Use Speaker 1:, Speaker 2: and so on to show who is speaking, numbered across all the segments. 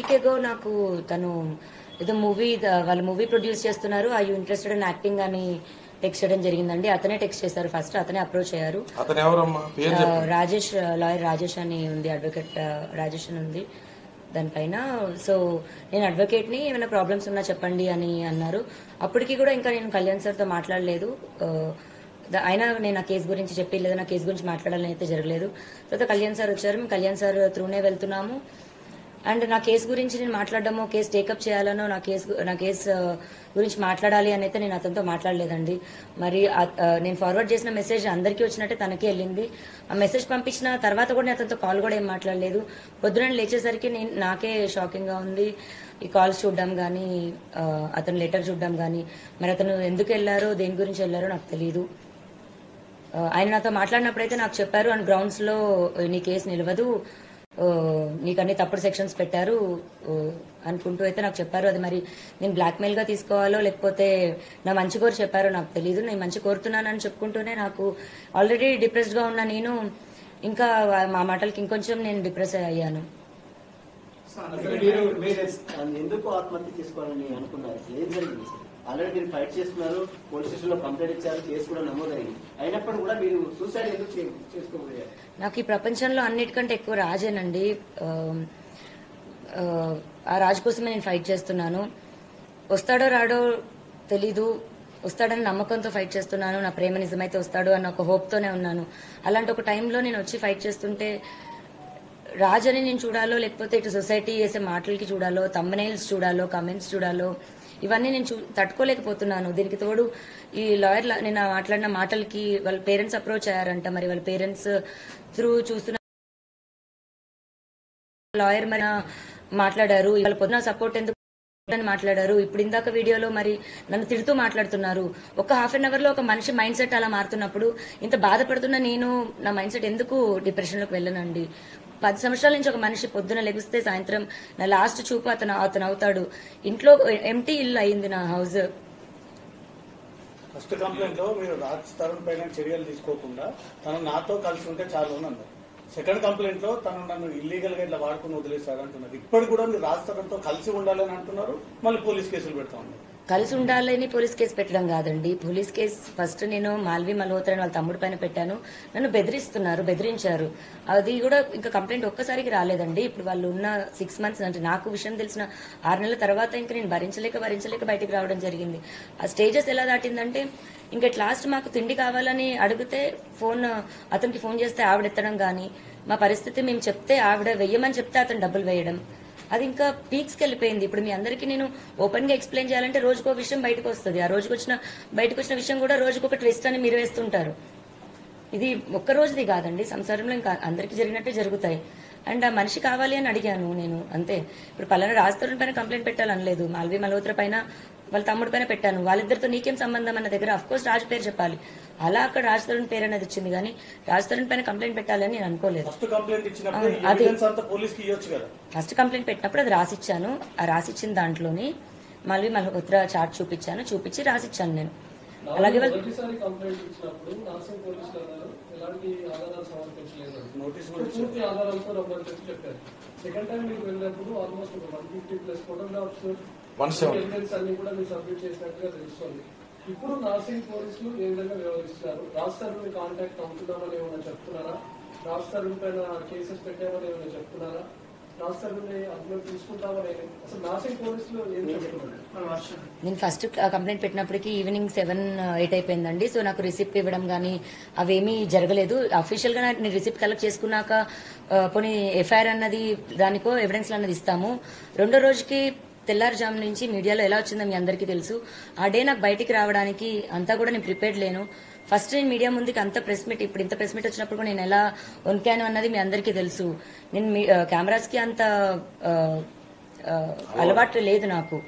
Speaker 1: వీకేగో నాకు తను ఏదో వాళ్ళు మూవీ ప్రొడ్యూస్ చేస్తున్నారు, I you interested in acting అని టెక్స్ట్ చేయడం జరిగిందండి. అతనే టెక్స్ట్ చేశారు, ఫస్ట్ అతనే అప్రోచ్ అయ్యారు. రాజేష్, లాయర్ రాజేష్ అని ఉంది, అడ్వకేట్ రాజేష్ అని ఉంది దానిపైన. సో నేను అడ్వకేట్ ని, ఏమైనా ప్రాబ్లమ్స్ ఉన్నా చెప్పండి అని అన్నారు. అప్పటికి కూడా ఇంకా నేను కళ్యాణ్ సార్తో మాట్లాడలేదు. అయినా నేను ఆ కేసు గురించి చెప్పి లేదా నా కేసు గురించి మాట్లాడాలని అయితే జరగలేదు. తర్వాత కళ్యాణ్ సార్ వచ్చారు, మేము కళ్యాణ్ సార్ త్రూనే వెళ్తున్నాము. అండ్ నా కేసు గురించి నేను మాట్లాడడమో, కేసు టేకప్ చేయాలనో, నా కేసు గురించి మాట్లాడాలి అని అయితే నేను అతనితో మాట్లాడలేదండి. మరి నేను ఫార్వర్డ్ చేసిన మెసేజ్ అందరికీ వచ్చినట్టే తనకే వెళ్ళింది. ఆ మెసేజ్ పంపించిన తర్వాత కూడా నేను అతనితో కాల్ కూడా ఏం మాట్లాడలేదు. పొద్దున లేచేసరికి నాకే షాకింగ్ గా ఉంది. ఈ కాల్స్ చూడడం కానీ, అతను లెటర్ చూడడం కానీ, మరి అతను ఎందుకు వెళ్లారో, దేని గురించి వెళ్లారో నాకు తెలియదు. ఆయన నాతో మాట్లాడినప్పుడైతే నాకు చెప్పారు, అండ్ గ్రౌండ్స్ లో నీ కేసు నిలవదు, నీకు అన్ని తప్పుడు సెక్షన్స్ పెట్టారు అనుకుంటూ అయితే నాకు చెప్పారు. అది మరి నేను బ్లాక్ మెయిల్ గా తీసుకోవాలో లేకపోతే నా మంచి కోరి చెప్పారో నాకు తెలియదు. నేను మంచి కోరుతున్నానని చెప్పుకుంటూనే నాకు ఆల్రెడీ డిప్రెస్డ్ గా ఉన్న నేను ఇంకా మా మాటలకి ఇంకొంచెం నేను డిప్రెస్ అయ్యాను.
Speaker 2: ఎందుకు ఆత్మహత్య తీసుకోవాలని అనుకున్నారు? ఆల్రెడీ మీరు ఫైట్ చేస్తున్నారు, పోలీస్ స్టేషన్ లో కంప్లైంట్ ఇచ్చారు, కేసు కూడా నమోదైంది. అయినప్పుడు కూడా మీరు సూసైడ్ ఎందుకు చేసుకోబోయారు?
Speaker 1: నాకు ఈ ప్రపంచంలో అన్నిటికంటే ఎక్కువ రాజేనండి. ఆ రాజు కోసమే నేను ఫైట్ చేస్తున్నాను. వస్తాడో రాడో తెలీదు, వస్తాడని నమ్మకంతో ఫైట్ చేస్తున్నాను. నా ప్రేమ నిజమైతే వస్తాడు అన్న ఒక హోప్ తోనే ఉన్నాను. అలాంటి ఒక టైంలో నేను వచ్చి ఫైట్ చేస్తుంటే రాజని నేను చూడాలో, లేకపోతే ఇటు సొసైటీ చేసే మాటలకి చూడాలో, థంబ్నెయిల్స్ చూడాలో, కమెంట్స్ చూడాలో, ఇవన్నీ నేను తట్టుకోలేకపోతున్నాను. దీనికి తోడు ఈ లాయర్ నేను మాట్లాడిన మాటలకి వాళ్ళ పేరెంట్స్ అప్రోచ్ అయ్యారంట. మరి వాళ్ళ పేరెంట్స్ త్రూ చూస్తున్న లాయర్ మరి మాట్లాడారు, వాళ్ళ పొద్దున సపోర్ట్ ఎందుకు అని మాట్లాడారు. ఇప్పుడు ఇందాక వీడియోలో మరి నన్ను తిడుతూ మాట్లాడుతున్నారు. ఒక హాఫ్ అన్ అవర్ లో ఒక మనిషి మైండ్ సెట్ అలా మారుతున్నప్పుడు ఇంత బాధపడుతున్న నేను నా మైండ్ సెట్ ఎందుకు డిప్రెషన్ లోకి వెళ్ళనండి? 10 సంవత్సరాల నుంచి ఒక మనిషి పొద్దున లెగిస్తే సాయంత్రం నా లాస్ట్ చూపు అతను అవుతాడు. ఇంట్లో ఎంటీ ఇల్లు అయింది నా హౌస్.
Speaker 3: ఫస్ట్ కంప్లైంట్ లో మీరు రాజ్ తరుణ్ పైన చర్యలు తీసుకోకుండా తను నాతో కలిసి ఉంటే చాలు అని అన్నారు. సెకండ్ కంప్లైంట్ లో తను నన్ను ఇల్లీగల్ గా ఇట్లా వాడుకుని వదిలేశాడు అంటున్నారు. ఇప్పటి కూడా మీరు రాజ్ తరుణ్ తో కలిసి ఉండాలని అంటున్నారు, మళ్ళీ పోలీస్ కేసులు పెడతా ఉన్నారు.
Speaker 1: కలిసి ఉండాలని పోలీస్ కేసు పెట్టడం కాదండి. పోలీస్ కేసు ఫస్ట్ నేను మాల్వి మల్హోత్రా వాళ్ళ తమ్ముడి పైన పెట్టాను. నన్ను బెదిరించారు. అది కూడా ఇంకా కంప్లైంట్ ఒక్కసారికి రాలేదండి. ఇప్పుడు వాళ్ళు ఉన్న 6 మంత్స్ అంటే నాకు విషయం తెలిసిన 6 నెలల తర్వాత ఇంకా నేను భరించలేక బయటికి రావడం జరిగింది. ఆ స్టేజెస్ ఎలా దాటిందంటే ఇంకా లాస్ట్ మాకు తిండి కావాలని అడిగితే అతనికి ఫోన్ చేస్తే ఆవిడ ఎత్తడం గానీ, మా పరిస్థితి మేము చెప్తే ఆవిడ వెయ్యమని చెప్తే అతను డబ్బులు వేయడం, అది ఇంకా పీక్స్కి వెళ్ళిపోయింది. ఇప్పుడు మీ అందరికీ నేను ఓపెన్ గా ఎక్స్ప్లెయిన్ చేయాలంటే రోజుకో విషయం బయటకు వస్తుంది. ఆ బయటకు వచ్చిన విషయం కూడా రోజుకొక ట్విస్ట్ అని మీరు వేస్తుంటారు. ఇది ఒక్క రోజుది కాదండి, సంసారంలో ఇంకా అందరికీ జరిగినట్టే జరుగుతాయి. అండ్ ఆ మనిషి కావాలి అని అడిగాను నేను, అంతే. ఇప్పుడు పలానా రాజ్ తరుణ్ పైన కంప్లైంట్ పెట్టాలనలేదు, మాల్వి మల్హోత్రా పైన వాళ్ళ తమ్ముడి పైన పెట్టాను. వాళ్ళిద్దరితో నీకేం సంబంధం అన్న దగ్గర అఫ్ కోర్స్ రాజ్ పేరు చెప్పాలి. అలా అక్కడ రాజ్ తరుణ్ పేరు అనేది వచ్చింది, కానీ రాజ్ తరుణ్ పైన కంప్లైంట్ పెట్టాలని నేను అనుకోలేదు. ఫస్ట్ కంప్లైంట్ పెట్టినప్పుడు అది రాసిచ్చాను. ఆ రాసిచ్చిన దాంట్లోని మాల్వి మల్హోత్రా చార్ట్ చూపించి రాసిచ్చాను నేను. అలాగే
Speaker 4: సెకండ్ టైం మీకు వెళ్ళినప్పుడు ఆల్మోస్ట్ 150+ ఫోటోగ్రాఫ్స్ అన్ని కూడా మీరు సబ్మిట్ చేసినట్టుగా తెలుస్తుంది. ఇప్పుడు నార్సింగ్ పోలీసులు ఏ విధంగా వ్యవహరిస్తున్నారు? రాజ్ తరుణ్ కాంటాక్ట్ అవుతున్నామని ఏమైనా చెప్తున్నారా? రాజ్ తరుణ్ పైన కేసెస్ పెట్టామని ఏమైనా చెప్తున్నారా? రాజ్ తరుణ్ అందులో తీసుకుంటామని అసలు నార్సింగ్ పోలీసులు ఏం చెప్తున్నారు?
Speaker 1: నేను ఫస్ట్ కంప్లైంట్ పెట్టినప్పటికీ ఈవినింగ్ 7-8 అయిపోయిందండి. సో నాకు రిసిప్ట్ ఇవ్వడం కానీ అవేమీ జరగలేదు. అఫీషియల్ గా నేను రిసిప్ట్ కలెక్ట్ చేసుకున్నాక పోనీ ఎఫ్ఐఆర్ అన్నది దానికో ఎవిడెన్స్ అన్నది ఇస్తాము. రెండో రోజుకి తెల్లారుజాము నుంచి మీడియాలో ఎలా వచ్చిందో మీ అందరికీ తెలుసు. ఆ డే నాకు బయటికి రావడానికి అంతా కూడా నేను ప్రిపేర్డ్ లేను. ఫస్ట్ నేను మీడియా ముందుకి అంత ప్రెస్ మీట్, ఇప్పుడు ఇంత ప్రెస్ మీట్ వచ్చినప్పుడు కూడా నేను ఎలా వణికాను అన్నది మీ అందరికీ తెలుసు. నేను కెమెరాస్ కి అంత అలవాటు లేదు నాకు.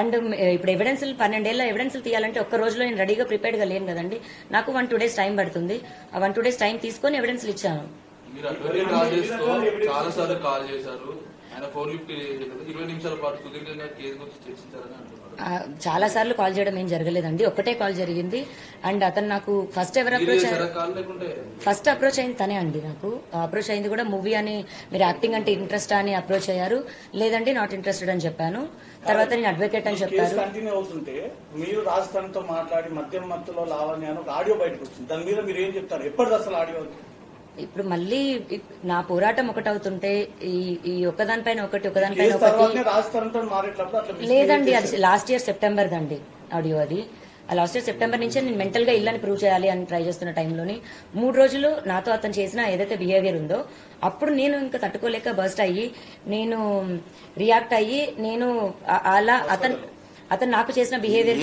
Speaker 1: అండ్ ఇప్పుడు ఎవిడెన్స్ 12 ఏళ్ల ఎవిడెన్స్ తీయాలంటే ఒక్క రోజులో నేను రెడీగా ప్రిపేర్డ్ గా లేను కదండి. నాకు 1-2 డేస్ టైం పడుతుంది. ఆ 1-2 డేస్ టైం తీసుకొని ఎవిడెన్స్ ఇచ్చాను.
Speaker 5: ఆయన ఫోన్ లిఫ్ట్ 20 నిమిషాల పాటు సుదీర్ఘంగా కేసు గురించి చర్చించారని అంటున్నారు.
Speaker 1: చాలా సార్లు కాల్ చేయడం ఏం జరగలేదండి, ఒకటే కాల్ జరిగింది. అండ్ అతను నాకు ఫస్ట్ ఎవరు అప్రోచ్
Speaker 5: కాల్ లేకుంటే
Speaker 1: ఫస్ట్ అప్రోచ్ అయింది తనే అండి. నాకు అప్రోచ్ అయింది కూడా మూవీ అని, మీరు యాక్టింగ్ అంటే ఇంట్రెస్ట్ అని అప్రోచ్ అయ్యారు. లేదండి నాట్ ఇంట్రెస్టెడ్ అని చెప్పాను. తర్వాత నేను అడ్వకేట్ అని చెప్పారు.
Speaker 3: కంటిన్యూ అవుతుంటే మీరు రాజస్థాన్తో మాట్లాడి మధ్య మధ్యలో లావణ్య అని ఒక ఆడియో బయటకు వచ్చింది. దాని మీద మీరు ఏం చెప్తారు? ఎప్పటిది అసలు ఆడియో?
Speaker 1: ఇప్పుడు మళ్ళీ నా పోరాటం ఒకటవుతుంటే ఈ ఒకదానిపైన ఒకదానిపైన ఒకటి
Speaker 3: రాజస్థాన్తో మారేటప్పుడు అట్లా
Speaker 1: లేదండి. అది లాస్ట్ ఇయర్ సెప్టెంబర్ దండి ఆడియో. అది లాస్ట్ ఇయర్ సెప్టెంబర్ నుంచే నేను మెంటల్ గా ఇల్లని ప్రూవ్ చేయాలి అని ట్రై చేస్తున్న టైంలోని 3 రోజులు నాతో అతను చేసిన ఏదైతే బిహేవియర్ ఉందో అప్పుడు నేను ఇంకా తట్టుకోలేక బర్స్ట్ అయ్యి నేను రియాక్ట్ అయ్యి నేను అలా అతను నాకు చేసిన బిహేవియర్